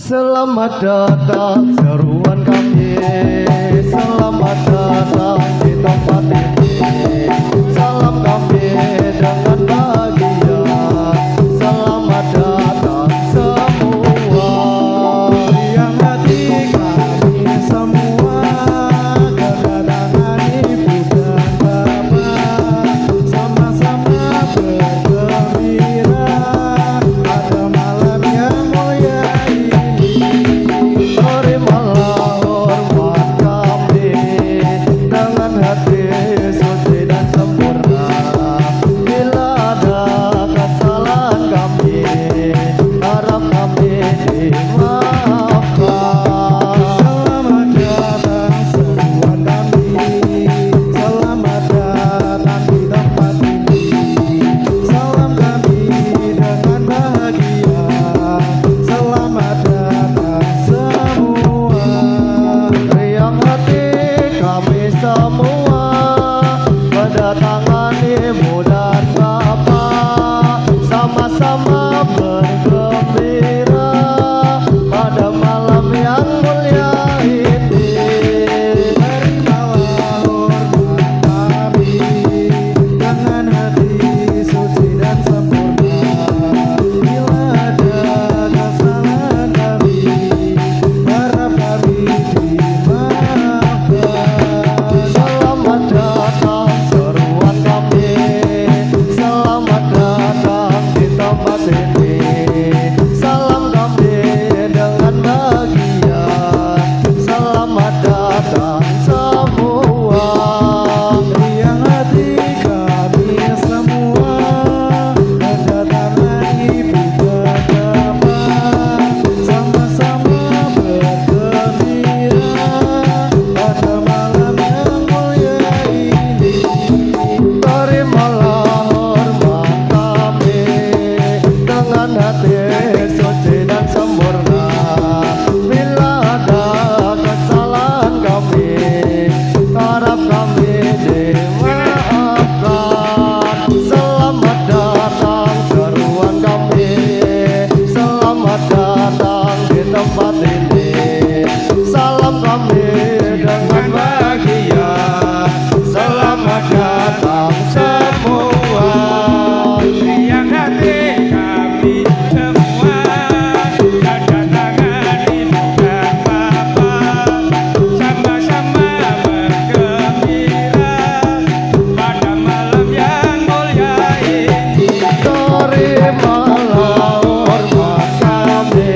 Selamat datang seruan kami, selamat datang di tempat ini. Salam kami dengan bahagia, selamat datang semua. Yang hati kami semua, kedatangan ibu dan bapak, sama-sama bergembira pada malam yang mulia ini. Terimalah hormat kami dengan hati suci dan sempurna. Bila ada kesalahan kami, harap kami dimaafkan. Selamat datang seruan kami, selamat datang di tempat ini. Salam kami dengan bahagia, selamat datang semua. Riang hati kami semua, kedatangan ibu dan bapak, sama-sama bergembira pada malam yang mulia ini. Terimalah hormat kami dengan hati suci dan sempurna. Bila ada kesalahan kami, harap kami dimaafkan. Selamat datang seruan kami, selamat datang di tempat ini. Salam kami dengan bahagia, selamat datang semua. Riang hati kami semua, kedatangan ibu dan bapak, sama-sama bergembira pada malam yang mulia ini. Terimalah hormat kami dengan hati suci dan sempurna. Bila ada kesalahan kami, harap kami dimaafkan. Selamat datang seruan kami, selamat datang di tempat ini. Salam kami dengan bahagia, selamat datang semua. Yang hati kami semua, kedatangan ibu dan bapak, sama-sama bergembira pada malam yang mulia ini. Terimalah hormat kami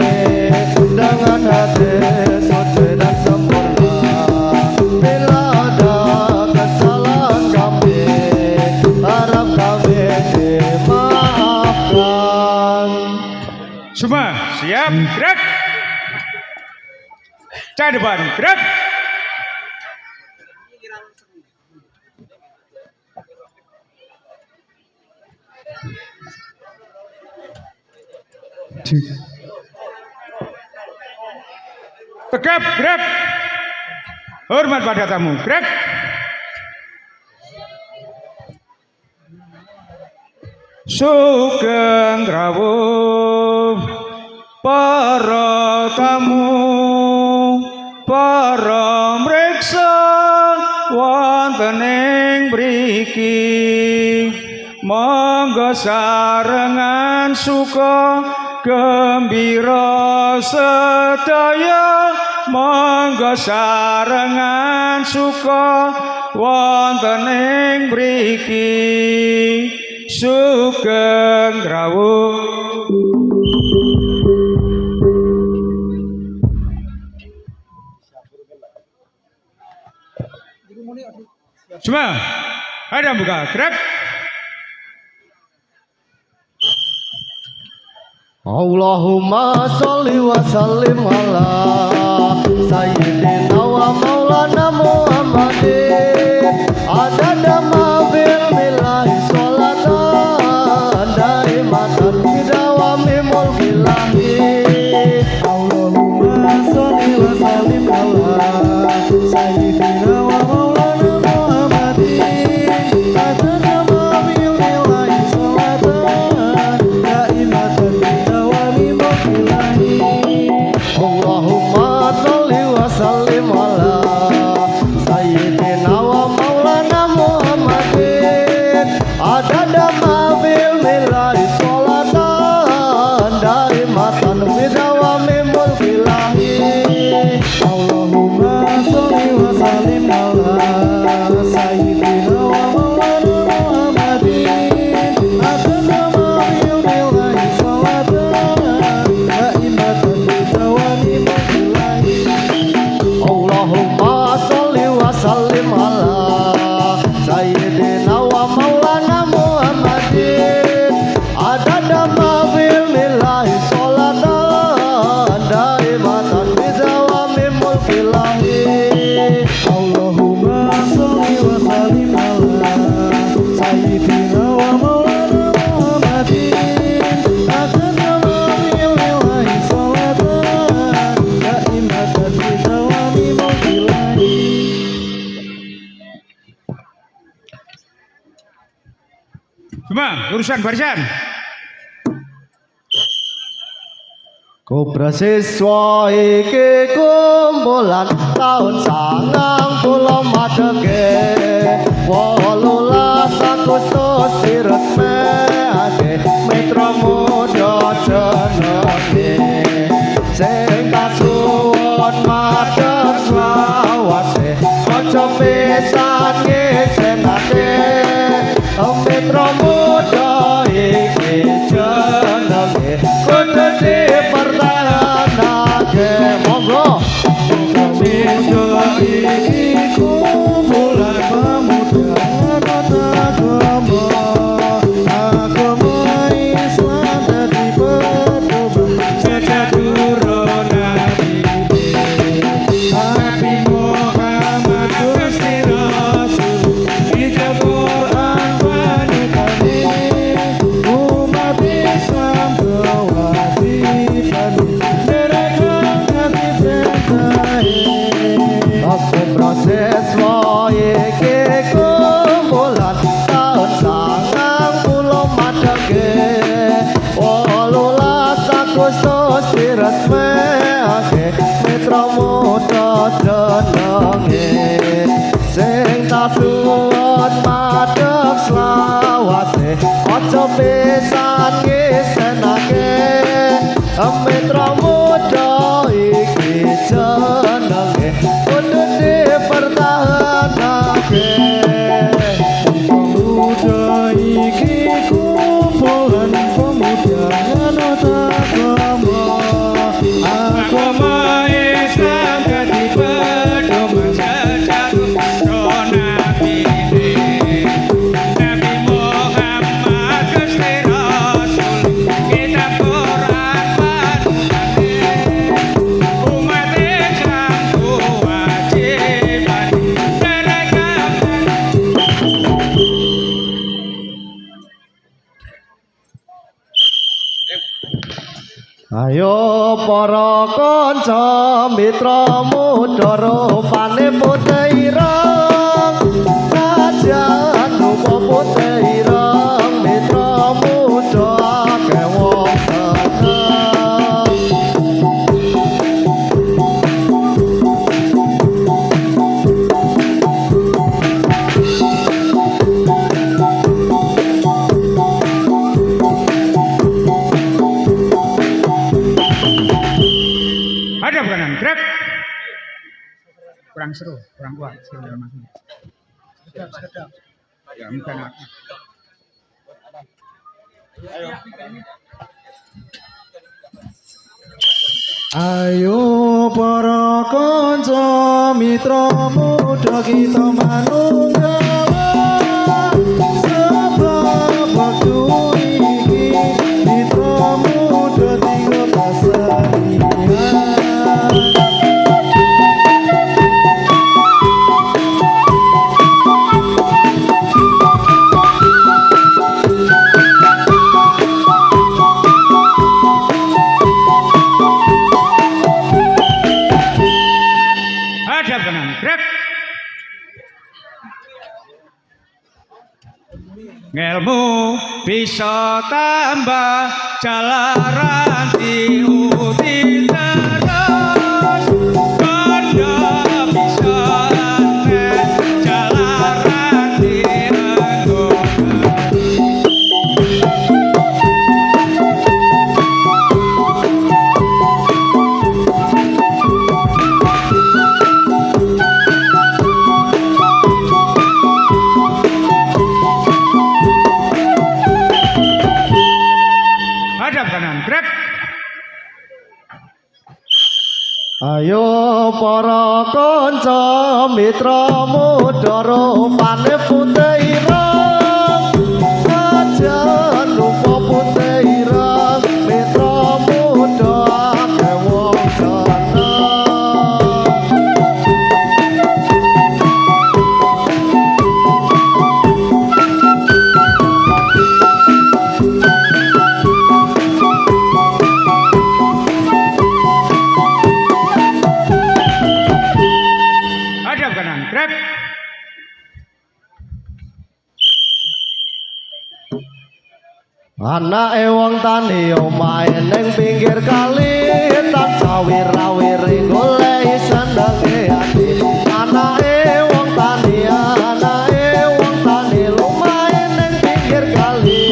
dengan hati suci dan sempurna. Bila ada kesalahan kami, harap kami dimaafkan. Semua siap, gerak. Cah depan, gerak. Tegap, gerak. Hormat pada tamu, gerak. Sugeng rawuh para tamu, para mriksa wonten ing mriki. Monggo sarengan suka gembira sedaya, monggo sarengan suka wonten ing mriki. Sugeng rawuh. Semua ada buka, gerak. Allahumma sholli wa sallim ala sayyidina wa maulana Muhammadin. Adada ma fil milahi sholatan daimatan bidawami mulkilahi. Allahumma sholli wa sallim ala sayyidina wa maulana Muhammadin. Adada ma fil milahi sholatan daimatan bidawami mulkilahi. urusan barisan. Kobra siswa iki kumpulan tahun 90 madege 18 Agustus diresmekake Mitra Muda jenenge sing kasuwun madheg selawase aja pisan ngesenake Mitra Muda iki jenenge kudu dipertahanake monggo Muda iki kumpulan pemuda agama Islam dadi pedoman sejaturo Nabi Muhammad Gusti Rasul Ijab Quran wanitane umat Islam kewajiban merekam hati perintahe aku proses iki kumpulan tahun 90 madege 18 Agustus diresmekake Mitra Muda jenenge sing tasuwun madheg selawase aja pisan ngesenake Mitra Muda iki jenenge kudu dipertahanake Pemuda iki kumpulan pemuda nganut agama Islam dadi pedoman sejaturo Nabi Muhammad Gusti Rasul Kitab Quran panunane umat Islam kewajiban merekam. Ayo para kanca mitra muda rupane putih ireng sajan rupa putih ireng mitra muda akeh wong seneng Hadap kanan, gerak. Kurang seru, kurang kuat. Sedap. Ya, bukan. Ayo para kanca mitra muda kita manunggawa sebab waktu iki mitra muda tiga pasanian Hadap kanan, gerak. Ngelmu bisa tambah jalaran diuti terus kondo bisa aneh jalaran dianggokan. Hadap kanan, gerak. Ayo para kanca mitra muda rupane putih ireng sajan rupa putih ireng mitra muda akeh wong seneng Hadap kanan, gerak. Anake wong tani omahe ning pinggir kali tan sawir-awiri goleki sendenge ati. Anake wong tani omahe ning pinggir kali.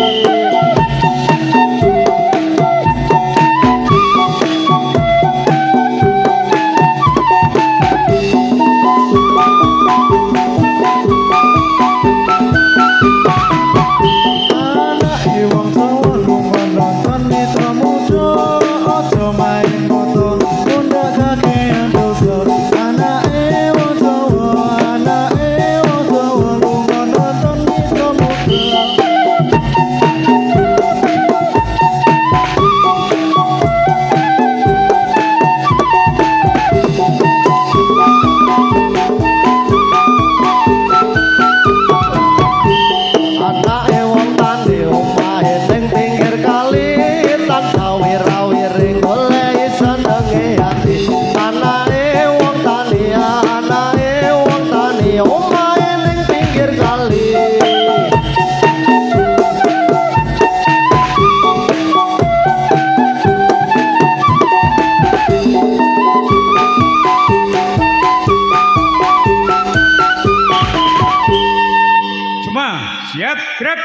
Siap, gerak.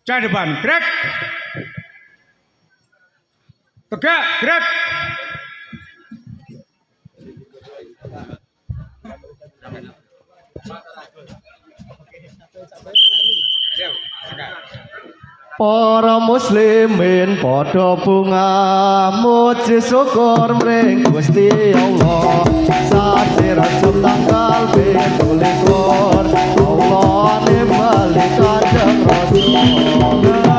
Cah depan, gerak. Tegak, gerak. Para muslimin padha bunga muji syukur mring Gusti Allah. Sasi Rajab tanggal 27 Allah nimbali Kanjeng Rasul.